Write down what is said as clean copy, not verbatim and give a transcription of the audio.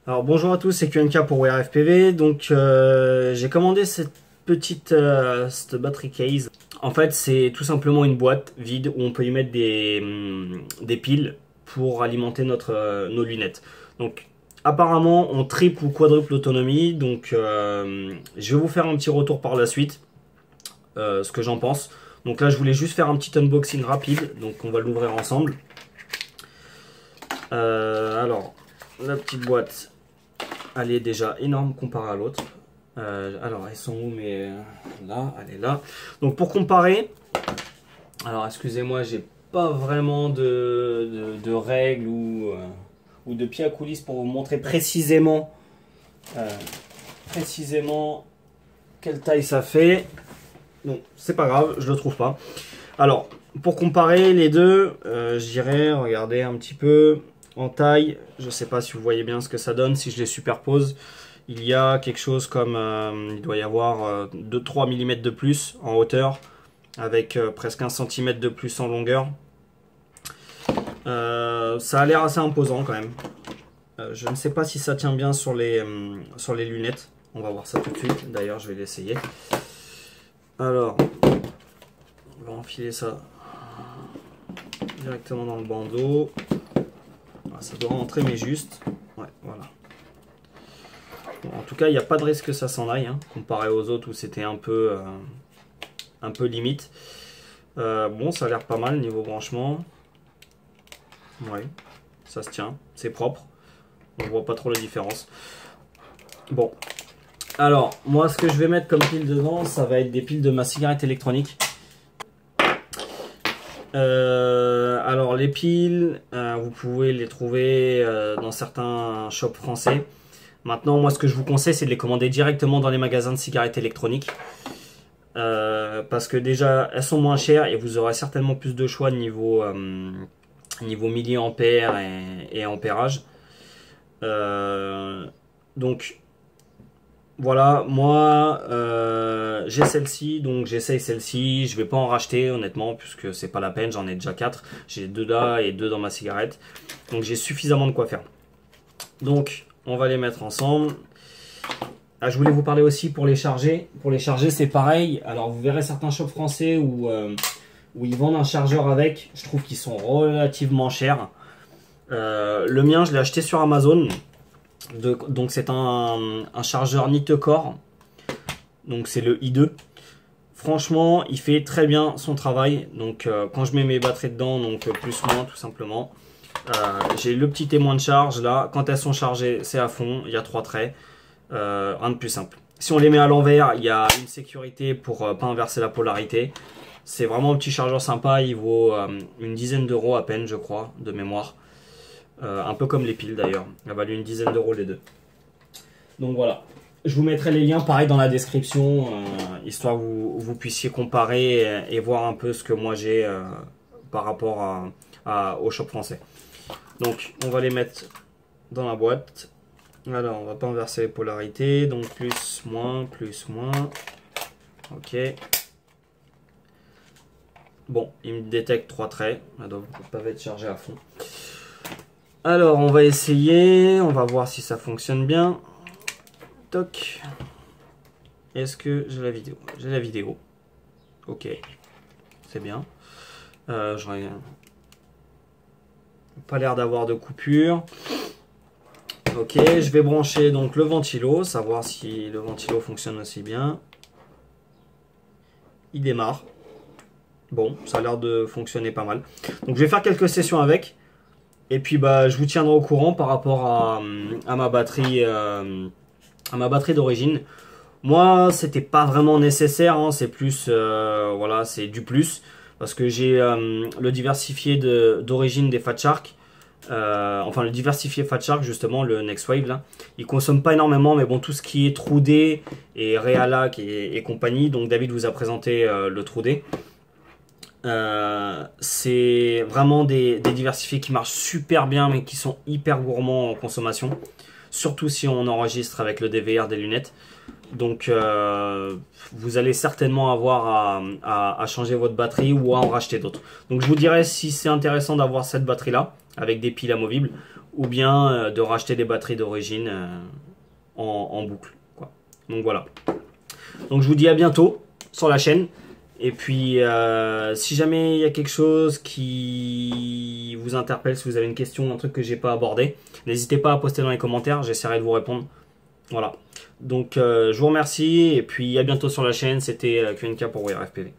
Alors bonjour à tous, c'est QNK pour Wear FPV. Donc j'ai commandé cette petite cette battery case. En fait, c'est tout simplement une boîte vide où on peut y mettre des piles pour alimenter nos lunettes. Donc apparemment, on triple ou quadruple l'autonomie. Donc je vais vous faire un petit retour par la suite, ce que j'en pense. Donc là, je voulais juste faire un petit unboxing rapide. Donc on va l'ouvrir ensemble. Alors, la petite boîte, elle est déjà énorme comparée à l'autre. Alors, elles sont où? Mais là, elle est là. Donc, pour comparer, alors excusez-moi, j'ai pas vraiment de règles ou de pieds à coulisses pour vous montrer précisément, quelle taille ça fait. Donc, c'est pas grave, je le trouve pas. Alors, pour comparer les deux, je dirais, regardez un petit peu en taille. Je sais pas si vous voyez bien ce que ça donne si je les superpose. Il y a quelque chose comme, il doit y avoir 2-3 mm de plus en hauteur, avec presque 1 cm de plus en longueur. Ça a l'air assez imposant quand même. Je ne sais pas si ça tient bien sur les lunettes. On va voir ça tout de suite. D'ailleurs, je vais l'essayer. Alors, on va enfiler ça directement dans le bandeau. Ça doit rentrer, mais juste. Ouais, voilà. Bon, en tout cas, il n'y a pas de risque que ça s'en aille, hein, comparé aux autres où c'était un peu limite. Bon, ça a l'air pas mal niveau branchement. Ouais, ça se tient, c'est propre. On voit pas trop la différence. Bon, alors moi, ce que je vais mettre comme pile dedans, ça va être des piles de ma cigarette électronique. Alors les piles, vous pouvez les trouver dans certains shops français. Maintenant, moi ce que je vous conseille, c'est de les commander directement dans les magasins de cigarettes électroniques. Parce que déjà, elles sont moins chères et vous aurez certainement plus de choix niveau milliampères et ampérage. Donc voilà, moi j'ai celle-ci, donc j'essaye celle-ci. Je vais pas en racheter honnêtement, puisque c'est pas la peine, j'en ai déjà 4. J'ai 2 là et 2 dans ma cigarette. Donc j'ai suffisamment de quoi faire. Donc on va les mettre ensemble. Ah, je voulais vous parler aussi pour les charger. Pour les charger, c'est pareil. Alors vous verrez certains shops français où ils vendent un chargeur avec. Je trouve qu'ils sont relativement chers. Le mien, je l'ai acheté sur Amazon. Donc c'est un chargeur Nitecore, donc c'est le i2. Franchement, il fait très bien son travail. Donc quand je mets mes batteries dedans, donc plus moins tout simplement, j'ai le petit témoin de charge là. Quand elles sont chargées, c'est à fond. Il y a 3 traits, rien de plus simple. Si on les met à l'envers, il y a une sécurité pour pas inverser la polarité. C'est vraiment un petit chargeur sympa. Il vaut une dizaine d'euros à peine, je crois, de mémoire. Un peu comme les piles d'ailleurs, elle a valu une dizaine d'euros les deux. Donc voilà, je vous mettrai les liens pareil dans la description, histoire que vous puissiez comparer et voir un peu ce que moi j'ai par rapport au shop français. Donc on va les mettre dans la boîte. Alors on va pas inverser les polarités, donc plus, moins, ok. Bon, il me détecte 3 traits, donc ils peuvent être chargés à fond. Alors, on va essayer, on va voir si ça fonctionne bien. Toc. Est-ce que j'ai la vidéo? J'ai la vidéo. Ok, c'est bien. J'aurais pas l'air d'avoir de coupure. Ok, je vais brancher donc le ventilo, savoir si le ventilo fonctionne aussi bien. Il démarre. Bon, ça a l'air de fonctionner pas mal. Donc, je vais faire quelques sessions avec. Et puis bah je vous tiendrai au courant par rapport à ma batterie d'origine. Moi c'était pas vraiment nécessaire, hein, c'est plus voilà, c'est du plus parce que j'ai le diversifié d'origine des Fat Shark. Enfin le diversifié Fat Shark justement, le Next Wave là, il consomme pas énormément, mais bon, tout ce qui est True D et Realac et compagnie, donc David vous a présenté le True D. C'est vraiment des diversifiés qui marchent super bien mais qui sont hyper gourmands en consommation, surtout si on enregistre avec le DVR des lunettes. Donc vous allez certainement avoir à changer votre batterie ou à en racheter d'autres. Donc je vous dirais si c'est intéressant d'avoir cette batterie là avec des piles amovibles ou bien de racheter des batteries d'origine en boucle, quoi. Donc voilà. Donc je vous dis à bientôt sur la chaîne. Et puis si jamais il y a quelque chose qui vous interpelle, si vous avez une question, un truc que j'ai pas abordé, n'hésitez pas à poster dans les commentaires, j'essaierai de vous répondre. Voilà. Donc je vous remercie et puis à bientôt sur la chaîne. C'était QNK pour WRFPV.